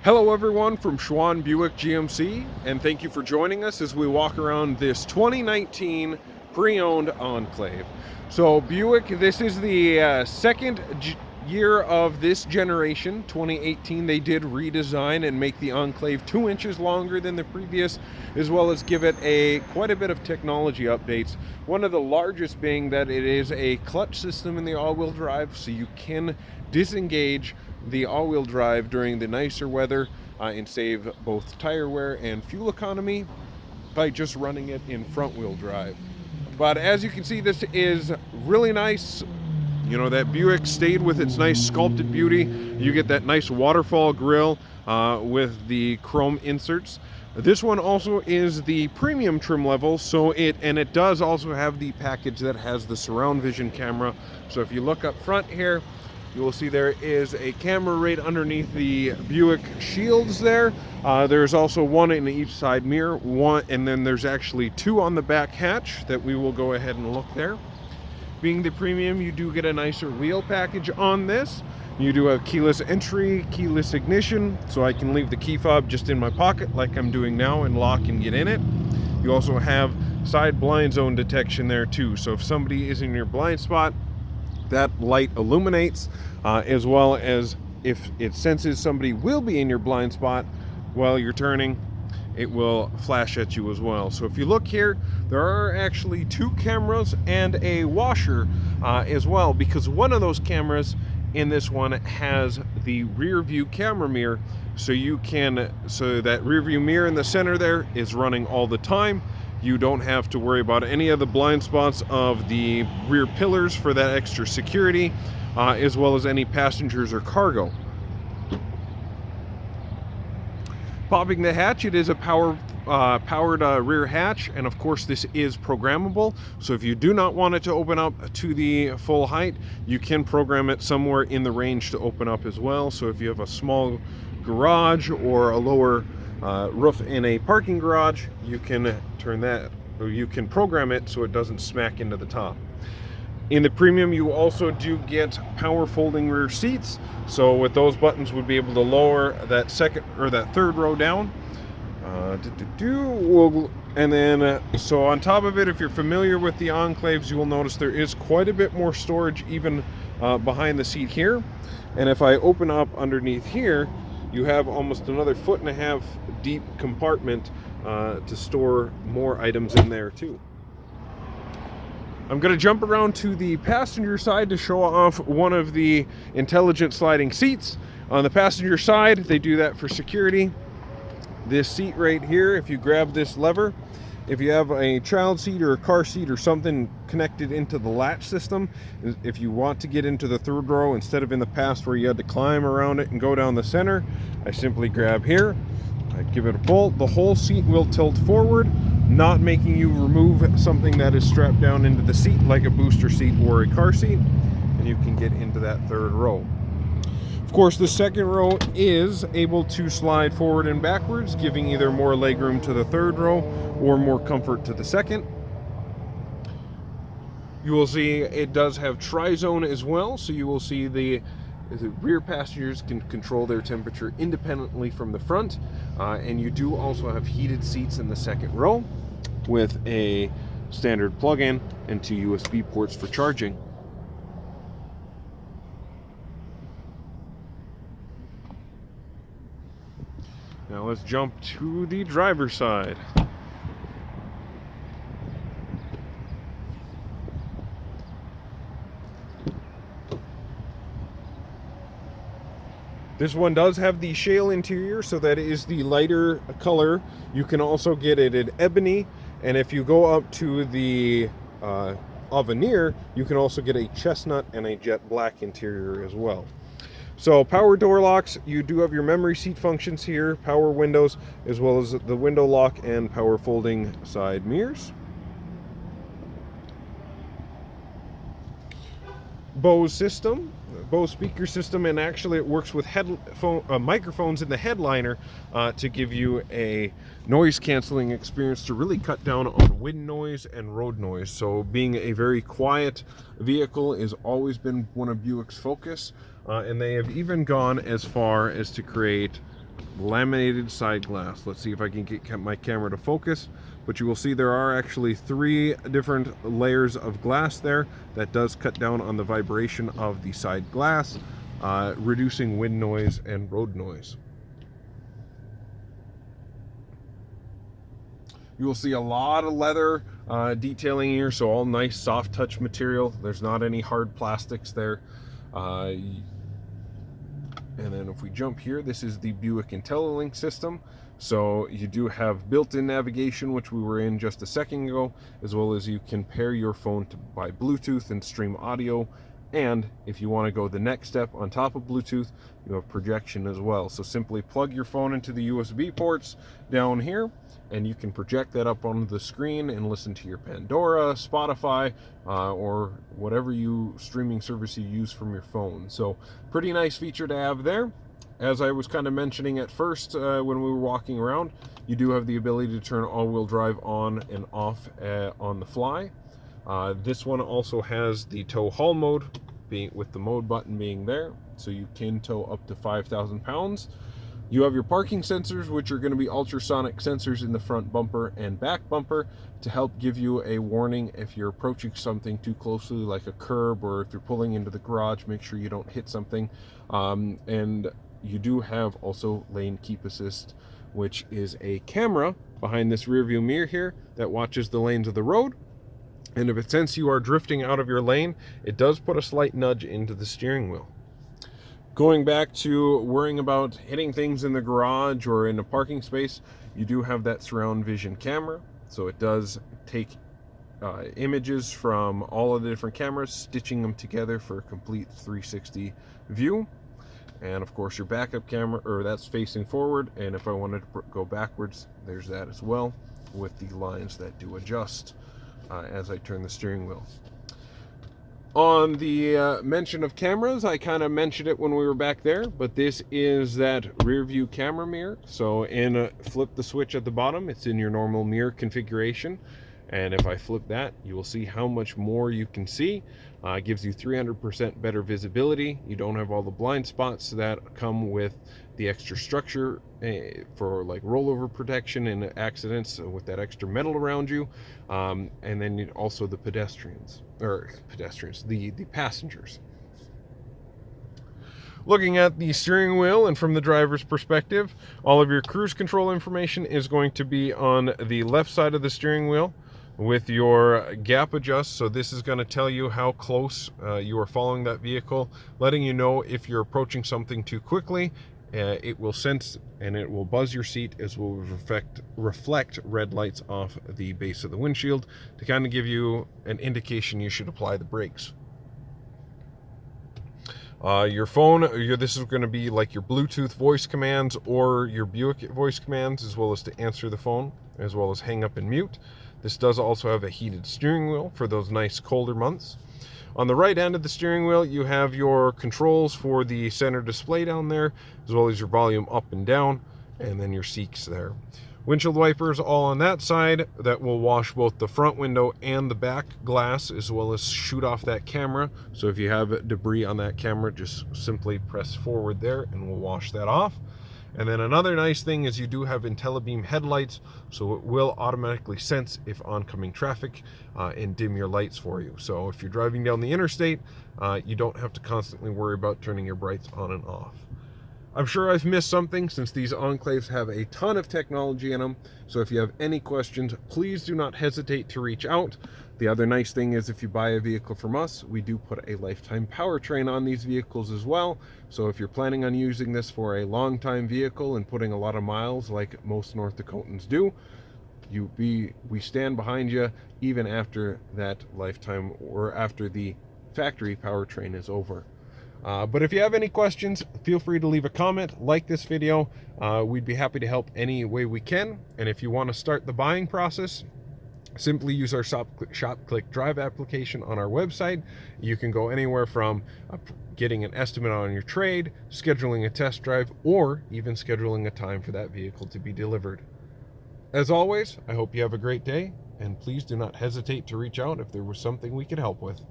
Hello everyone from Schwann Buick GMC, and thank you for joining us as we walk around this 2019 pre-owned Enclave. So Buick, this is the second year of this generation. 2018 they did redesign and make the Enclave 2 inches longer than the previous, as well as give it quite a bit of technology updates. One of the largest being that it is a clutch system in the all-wheel drive, so you can disengage the all-wheel drive during the nicer weather and save both tire wear and fuel economy by just running it in front-wheel drive. But as you can see, this is really nice. You know, that Buick stayed with its nice sculpted beauty. You get that nice waterfall grille with the chrome inserts. This one also is the premium trim level, so it does also have the package that has the surround vision camera. So if you look up front here, you will see there is a camera right underneath the Buick shields there. There's also one in each side mirror, and then there's actually two on the back hatch that we will go ahead and look there. Being the premium, you do get a nicer wheel package on this. You do have keyless entry, keyless ignition, so I can leave the key fob just in my pocket like I'm doing now and lock and get in it. You also have side blind zone detection there too, so if somebody is in your blind spot, that light illuminates, as well as if it senses somebody will be in your blind spot while you're turning, it will flash at you as well. So if you look here, there are actually two cameras and a washer as well, because one of those cameras in this one has the rear view camera mirror, so that rear view mirror in the center there is running all the time. You don't have to worry about any of the blind spots of the rear pillars for that extra security, as well as any passengers or cargo. Popping the hatch, it is a powered rear hatch, and of course this is programmable, so if you do not want it to open up to the full height, you can program it somewhere in the range to open up as well. So if you have a small garage or a lower roof in a parking garage, you can turn that, or you can program it so it doesn't smack into the top. In the premium, you also do get power folding rear seats, so with those buttons would be able to lower that second or that third row down. And then so on top of it, if you're familiar with the Enclaves, you will notice there is quite a bit more storage even behind the seat here. And if I open up underneath here, you have almost another 1.5 foot deep compartment to store more items in there too. I'm going to jump around to the passenger side to show off one of the intelligent sliding seats. On the passenger side, they do that for security. This seat right here, if you grab this lever, if you have a child seat or a car seat or something connected into the latch system, if you want to get into the third row instead of in the past where you had to climb around it and go down the center, I simply grab here, I give it a pull, the whole seat will tilt forward, not making you remove something that is strapped down into the seat like a booster seat or a car seat, and you can get into that third row. Of course, the second row is able to slide forward and backwards, giving either more legroom to the third row or more comfort to the second. You will see it does have tri-zone as well, so you will see the rear passengers can control their temperature independently from the front, and you do also have heated seats in the second row with a standard plug-in and 2 USB ports for charging. Now let's jump to the driver's side. This one does have the shale interior, so that is the lighter color. You can also get it in ebony, and if you go up to the Avenir, you can also get a chestnut and a jet black interior as well. So power door locks, you do have your memory seat functions here, power windows, as well as the window lock and power folding side mirrors. Bose system, Bose speaker system, and actually it works with microphones in the headliner to give you a noise canceling experience to really cut down on wind noise and road noise. So being a very quiet vehicle has always been one of Buick's focus, and they have even gone as far as to create laminated side glass. Let's see if I can get my camera to focus, but you will see there are actually 3 different layers of glass there. That does cut down on the vibration of the side glass, reducing wind noise and road noise. You will see a lot of leather detailing here, so all nice soft touch material. There's not any hard plastics there. And then if we jump here, this is the Buick Intellilink system. So you do have built-in navigation, which we were in just a second ago, as well as you can pair your phone by Bluetooth and stream audio. And if you want to go the next step on top of Bluetooth, you have projection as well. So simply plug your phone into the USB ports down here, and you can project that up on the screen and listen to your Pandora, Spotify, or whatever streaming service you use from your phone. So pretty nice feature to have there. As I was kind of mentioning at first when we were walking around, you do have the ability to turn all-wheel drive on and off on the fly. This one also has the tow haul mode, with the mode button being there, so you can tow up to 5,000 pounds. You have your parking sensors, which are going to be ultrasonic sensors in the front bumper and back bumper to help give you a warning if you're approaching something too closely, like a curb, or if you're pulling into the garage, make sure you don't hit something. And you do have also lane keep assist, which is a camera behind this rear view mirror here that watches the lanes of the road. And if it senses you are drifting out of your lane, it does put a slight nudge into the steering wheel. Going back to worrying about hitting things in the garage or in a parking space, you do have that surround vision camera. So it does take images from all of the different cameras, stitching them together for a complete 360 view. And of course your backup camera, or that's facing forward. And if I wanted to go backwards, there's that as well, with the lines that do adjust as I turn the steering wheel. On the mention of cameras, I kind of mentioned it when we were back there, but this is that rear view camera mirror. So flip the switch at the bottom, it's in your normal mirror configuration. And if I flip that, you will see how much more you can see. It gives you 300% better visibility. You don't have all the blind spots that come with the extra structure for like rollover protection and accidents with that extra metal around you. And then also the the passengers. Looking at the steering wheel and from the driver's perspective, all of your cruise control information is going to be on the left side of the steering wheel with your gap adjust. So this is going to tell you how close you are following that vehicle, letting you know if you're approaching something too quickly. It will sense and it will buzz your seat, as will reflect red lights off the base of the windshield to kind of give you an indication you should apply the brakes. Your phone, this is going to be like your Bluetooth voice commands or your Buick voice commands, as well as to answer the phone, as well as hang up and mute. This does also have a heated steering wheel for those nice colder months. On the right end of the steering wheel, you have your controls for the center display down there, as well as your volume up and down, and then your seats there. Windshield wipers all on that side that will wash both the front window and the back glass, as well as shoot off that camera. So if you have debris on that camera, just simply press forward there and we'll wash that off. And then another nice thing is you do have IntelliBeam headlights, so it will automatically sense if oncoming traffic and dim your lights for you. So if you're driving down the interstate, you don't have to constantly worry about turning your brights on and off. I'm sure I've missed something, since these Enclaves have a ton of technology in them. So if you have any questions, please do not hesitate to reach out. The other nice thing is, if you buy a vehicle from us, we do put a lifetime powertrain on these vehicles as well. So if you're planning on using this for a long time vehicle and putting a lot of miles like most North Dakotans do, we stand behind you even after that lifetime, or after the factory powertrain is over. But if you have any questions, feel free to leave a comment, like this video. We'd be happy to help any way we can. And if you want to start the buying process, simply use our Shop Click Drive application on our website. You can go anywhere from getting an estimate on your trade, scheduling a test drive, or even scheduling a time for that vehicle to be delivered. As always, I hope you have a great day, and please do not hesitate to reach out if there was something we could help with.